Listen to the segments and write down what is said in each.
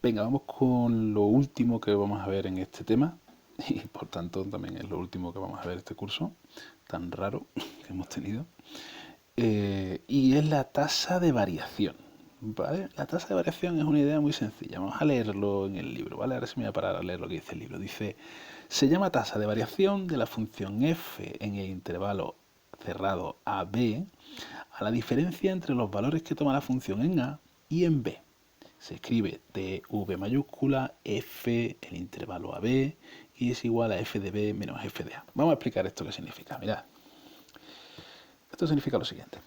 Venga, vamos con lo último que vamos a ver en este tema y por tanto también es lo último que vamos a ver este curso tan raro que hemos tenido. Y es la tasa de variación, ¿vale? La tasa de variación es una idea muy sencilla. Vamos a leerlo en el libro, ¿vale? Ahora sí me voy a parar a leer lo que dice el libro. Dice, se llama tasa de variación de la función f en el intervalo cerrado AB a la diferencia entre los valores que toma la función en A y en B. Se escribe dv mayúscula f el intervalo AB y es igual a f de b menos f de A. Vamos a explicar esto qué significa. Mirad. Esto significa lo siguiente.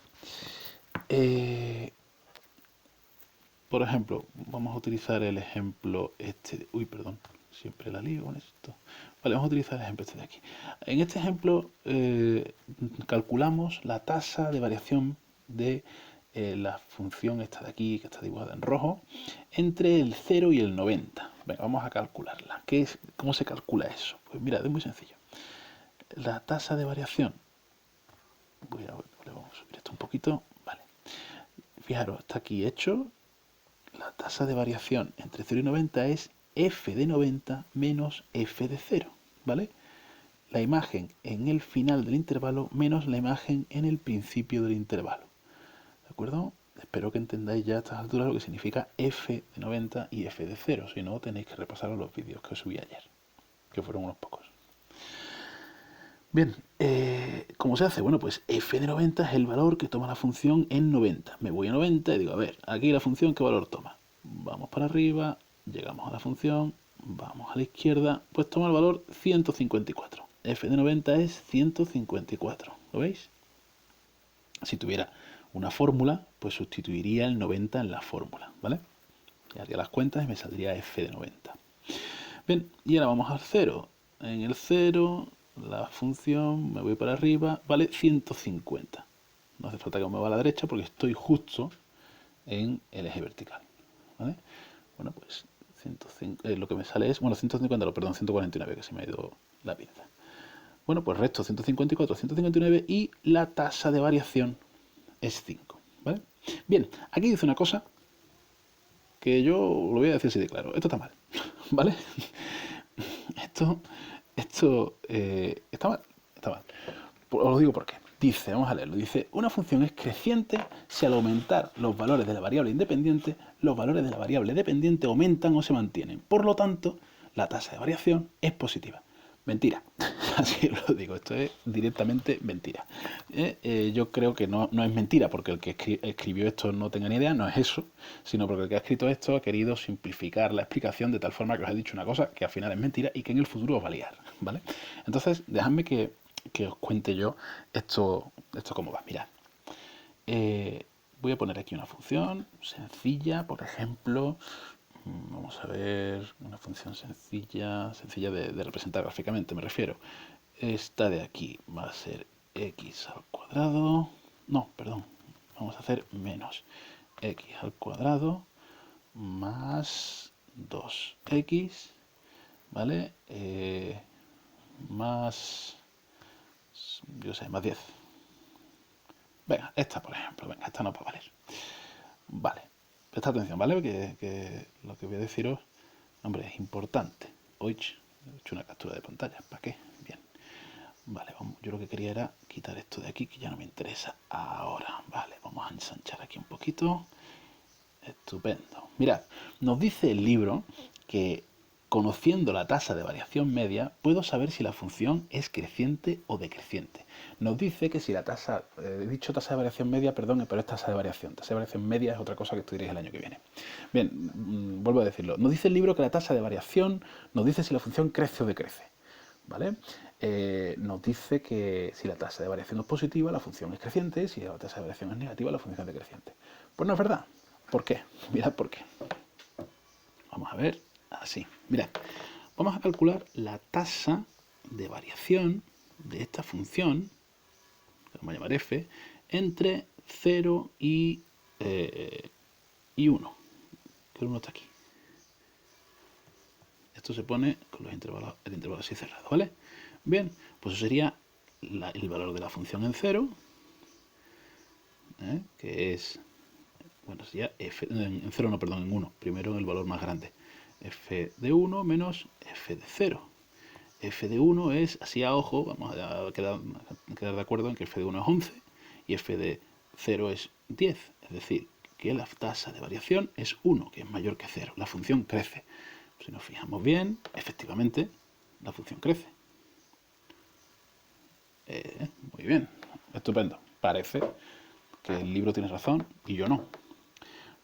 Por ejemplo, vamos a utilizar el ejemplo este. Uy, perdón, siempre la lío con esto. Vale, vamos a utilizar el ejemplo este de aquí. En este ejemplo calculamos la tasa de variación de la función esta de aquí, que está dibujada en rojo, entre el 0 y el 90. Venga, vamos a calcularla. ¿Cómo se calcula eso? Pues mira, es muy sencillo. La tasa de variación, vamos a subir esto un poquito, vale. Fijaros, está aquí hecho. La tasa de variación entre 0 y 90 es f de 90 menos f de 0, ¿vale? La imagen en el final del intervalo menos la imagen en el principio del intervalo. ¿De acuerdo? Espero que entendáis ya a estas alturas lo que significa f de 90 y f de 0. Si no, tenéis que repasar los vídeos que os subí ayer, que fueron unos pocos. Bien, ¿cómo se hace? Bueno, pues f de 90 es el valor que toma la función en 90. Me voy a 90 y digo, a ver, aquí la función, ¿qué valor toma? Vamos para arriba, llegamos a la función, vamos a la izquierda, pues toma el valor 154. f de 90 es 154, ¿lo veis? Si tuviera una fórmula, pues sustituiría el 90 en la fórmula, ¿vale? Y haría las cuentas y me saldría f de 90. Bien, y ahora vamos al 0. En el 0, la función, me voy para arriba, vale 150. No hace falta que me vaya a la derecha porque estoy justo en el eje vertical, ¿vale? Bueno, pues 105, lo que me sale es, bueno, 150, no, perdón, 149, que se me ha ido la pinza. Bueno, pues resto 154, 159 y la tasa de variación es 5, ¿vale? Bien, aquí dice una cosa que yo lo voy a decir así de claro. Esto está mal, ¿vale? Esto está mal, está mal. Os lo digo por qué. Dice, vamos a leerlo, dice, una función es creciente si al aumentar los valores de la variable independiente, los valores de la variable dependiente aumentan o se mantienen. Por lo tanto, la tasa de variación es positiva. Mentira. Así lo digo, esto es directamente mentira. Yo creo que no es mentira porque el que escribió esto no tenga ni idea, no es eso, sino porque el que ha escrito esto ha querido simplificar la explicación de tal forma que os ha dicho una cosa que al final es mentira y que en el futuro os va a liar, ¿vale? Entonces, dejadme que os cuente yo esto cómo va. Mirad, voy a poner aquí una función sencilla, por ejemplo, vamos a ver, una función sencilla de representar gráficamente, me refiero. Esta de aquí va a ser x al cuadrado, no, perdón, vamos a hacer menos x al cuadrado más 2x, ¿vale? Más, yo sé, más 10. Venga, esta por ejemplo, venga, esta no va a valer. Vale, presta atención, ¿vale? Que lo que voy a deciros, hombre, es importante. Hoy he hecho una captura de pantalla, ¿para qué? Bien. Vale, vamos, yo lo que quería era quitar esto de aquí, que ya no me interesa ahora. Vale, vamos a ensanchar aquí un poquito. Estupendo. Mirad, nos dice el libro que conociendo la tasa de variación media, puedo saber si la función es creciente o decreciente. Nos dice que si la tasa, he dicho tasa de variación media, perdón, pero es tasa de variación. Tasa de variación media es otra cosa que estudiaréis el año que viene. Bien, vuelvo a decirlo. Nos dice el libro que la tasa de variación nos dice si la función crece o decrece, ¿vale? Nos dice que si la tasa de variación es positiva, la función es creciente, si la tasa de variación es negativa, la función es decreciente. Pues no es verdad. ¿Por qué? Mirad por qué. Vamos a ver, así. Mirad, vamos a calcular la tasa de variación de esta función, que vamos a llamar f, entre 0 y 1. Que el 1 está aquí. Esto se pone con los intervalos, el intervalo así cerrado, ¿vale? Bien, pues eso sería el valor de la función en 0, que es, bueno, sería f, en 0 no, perdón, en 1, primero el valor más grande. f de 1 menos f de 0. F de 1 es, así a ojo, vamos a quedar de acuerdo en que f de 1 es 11 y f de 0 es 10. Es decir, que la tasa de variación es 1, que es mayor que 0. La función crece. Si nos fijamos bien, efectivamente, la función crece. Muy bien, estupendo. Parece que el libro tiene razón y yo no.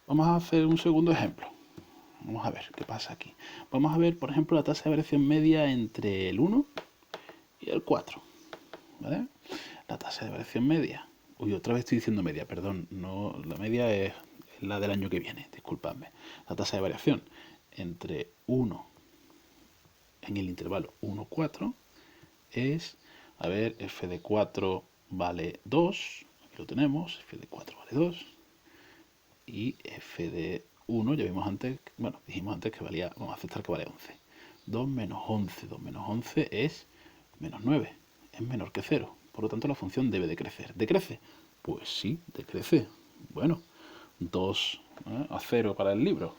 Vamos a hacer un segundo ejemplo. Vamos a ver qué pasa aquí. Vamos a ver, por ejemplo, la tasa de variación media entre el 1 y el 4. ¿Vale? La tasa de variación media. Uy, otra vez estoy diciendo media, perdón. No, la media es la del año que viene, disculpadme. La tasa de variación entre 1 en el intervalo 1, 4 es, a ver, f de 4 vale 2, aquí lo tenemos, f de 4 vale 2, y f de 1, ya vimos antes, bueno, dijimos antes que valía, vamos a aceptar que vale 11. 2 menos 11, 2 menos 11 es menos 9, es menor que 0, por lo tanto la función debe decrecer. ¿Decrece? Pues sí, decrece. Bueno, 2 a 0 para el libro.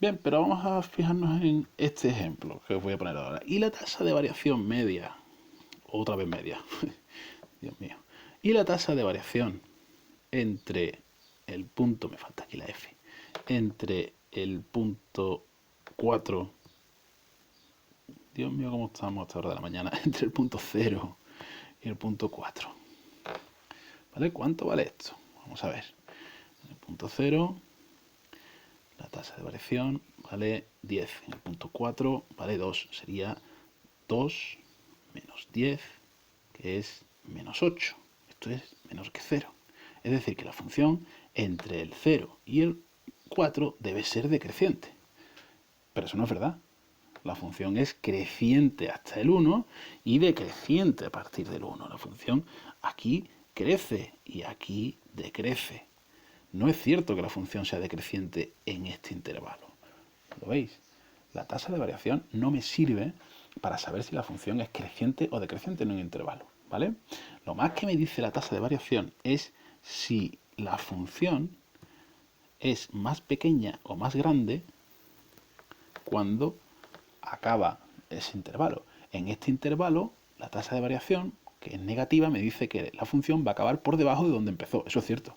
Bien, pero vamos a fijarnos en este ejemplo que os voy a poner ahora. Y la tasa de variación media, otra vez media, Dios mío. Y la tasa de variación entre el punto, me falta aquí la F, entre el punto 4, Dios mío, cómo estamos a esta hora de la mañana, entre el punto 0 y el punto 4. ¿Vale? ¿Cuánto vale esto? Vamos a ver. En el punto 0, la tasa de variación vale 10. En el punto 4 vale 2. Sería 2 menos 10, que es menos 8. Esto es menor que 0. Es decir, que la función entre el 0 y el 4 debe ser decreciente. Pero eso no es verdad. La función es creciente hasta el 1 y decreciente a partir del 1. La función aquí crece y aquí decrece. No es cierto que la función sea decreciente en este intervalo. ¿Lo veis? La tasa de variación no me sirve para saber si la función es creciente o decreciente en un intervalo, ¿vale? Lo más que me dice la tasa de variación es si la función es más pequeña o más grande cuando acaba ese intervalo. En este intervalo, la tasa de variación, que es negativa, me dice que la función va a acabar por debajo de donde empezó. Eso es cierto.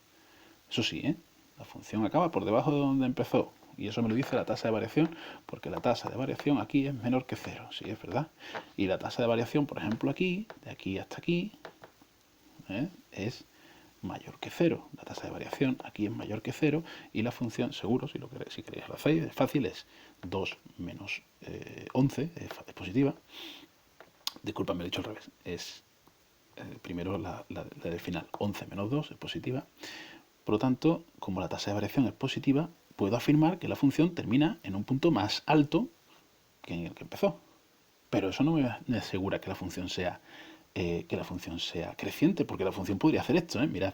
Eso sí, la función acaba por debajo de donde empezó. Y eso me lo dice la tasa de variación, porque la tasa de variación aquí es menor que 0, sí, es verdad. Y la tasa de variación, por ejemplo, aquí, de aquí hasta aquí, es mayor que 0. La tasa de variación aquí es mayor que 0 y la función, seguro, si queréis lo hacéis, es fácil, es 2 menos 11, es positiva. Disculpa, me lo he dicho al revés. Es primero la del final, 11 menos 2 es positiva. Por lo tanto, como la tasa de variación es positiva, puedo afirmar que la función termina en un punto más alto que en el que empezó. Pero eso no me asegura que la función sea creciente, porque la función podría hacer esto, mirad,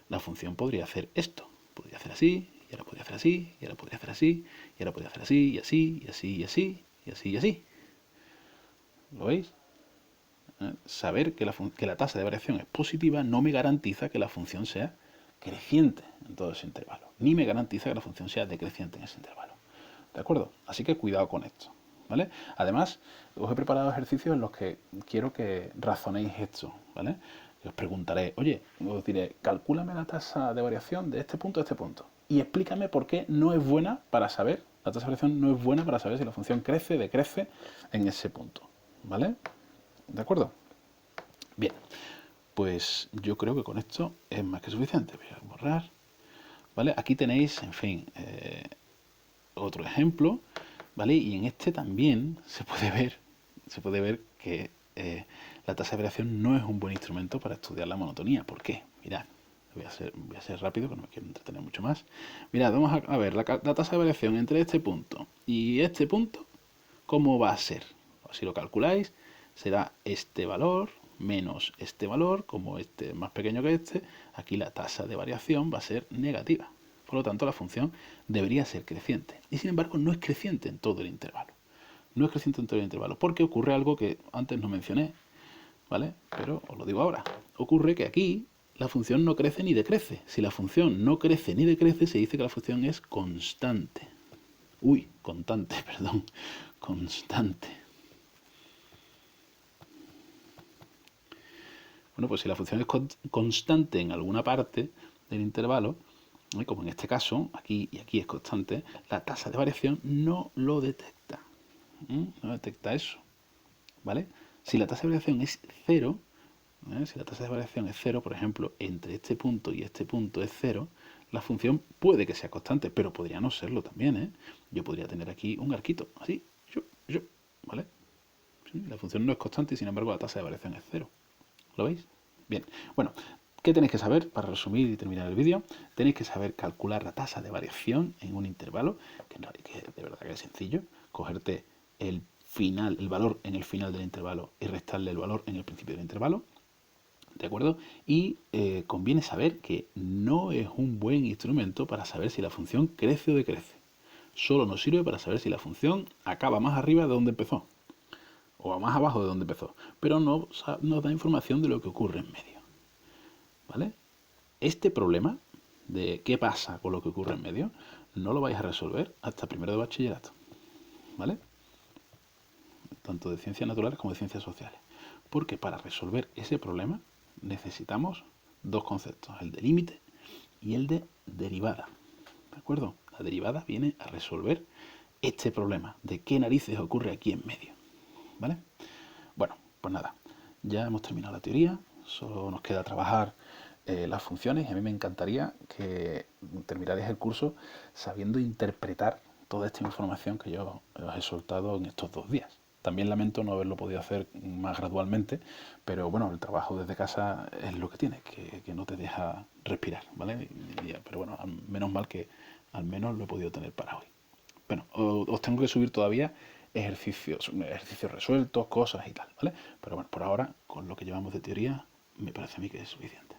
la función podría hacer esto, podría hacer así, y ahora podría hacer así, y ahora podría hacer así, y ahora podría hacer así, y así, y así, y así, y así, y así. ¿Lo veis? Saber que la tasa de variación es positiva no me garantiza que la función sea creciente en todo ese intervalo, ni me garantiza que la función sea decreciente en ese intervalo. ¿De acuerdo? Así que cuidado con esto. ¿Vale? Además, os he preparado ejercicios en los que quiero que razonéis esto, ¿vale? Y os preguntaré, oye, os diré, calcúlame la tasa de variación de este punto a este punto. Y explícame por qué no es buena para saber, la tasa de variación no es buena para saber si la función crece, decrece en ese punto. ¿Vale? ¿De acuerdo? Bien, pues yo creo que con esto es más que suficiente. Voy a borrar. ¿Vale? Aquí tenéis, en fin, otro ejemplo. ¿Vale? Y en este también se puede ver que la tasa de variación no es un buen instrumento para estudiar la monotonía. ¿Por qué? Mirad, voy a ser rápido, que no me quiero entretener mucho más. Mirad, vamos a ver la tasa de variación entre este punto y este punto, ¿cómo va a ser? Si lo calculáis, será este valor menos este valor, como este es más pequeño que este, aquí la tasa de variación va a ser negativa. Por lo tanto, la función debería ser creciente. Y sin embargo, no es creciente en todo el intervalo. No es creciente en todo el intervalo, porque ocurre algo que antes no mencioné, ¿vale? Pero os lo digo ahora. Ocurre que aquí la función no crece ni decrece. Si la función no crece ni decrece, se dice que la función es constante. Uy, constante, perdón. Constante. Bueno, pues si la función es constante en alguna parte del intervalo, como en este caso, aquí y aquí es constante, la tasa de variación no lo detecta. No detecta eso. ¿Vale? Si la tasa de variación es cero, si la tasa de variación es cero, por ejemplo, entre este punto y este punto es cero, la función puede que sea constante, pero podría no serlo también, ¿eh? Yo podría tener aquí un arquito, así, ¿vale? Sí, la función no es constante y sin embargo la tasa de variación es cero. ¿Lo veis? Bien, bueno, ¿qué tenéis que saber para resumir y terminar el vídeo? Tenéis que saber calcular la tasa de variación en un intervalo, que en realidad de verdad que es sencillo, cogerte el final, el valor en el final del intervalo y restarle el valor en el principio del intervalo, ¿de acuerdo? Y conviene saber que no es un buen instrumento para saber si la función crece o decrece. Solo nos sirve para saber si la función acaba más arriba de donde empezó o más abajo de donde empezó, pero no nos da información de lo que ocurre en medio. ¿Vale? Este problema de qué pasa con lo que ocurre en medio no lo vais a resolver hasta primero de bachillerato. ¿Vale? Tanto de ciencias naturales como de ciencias sociales. Porque para resolver ese problema necesitamos dos conceptos, el de límite y el de derivada. ¿De acuerdo? La derivada viene a resolver este problema de qué narices ocurre aquí en medio. ¿Vale? Bueno, pues nada, ya hemos terminado la teoría, solo nos queda trabajar las funciones y a mí me encantaría que terminarais el curso sabiendo interpretar toda esta información que yo os he soltado en estos 2 días. También lamento no haberlo podido hacer más gradualmente, pero bueno, el trabajo desde casa es lo que tiene, que no te deja respirar, ¿vale? Pero bueno, menos mal que al menos lo he podido tener para hoy. Bueno, os tengo que subir todavía ejercicios resueltos, cosas y tal, ¿vale? Pero bueno, por ahora, con lo que llevamos de teoría, me parece a mí que es suficiente.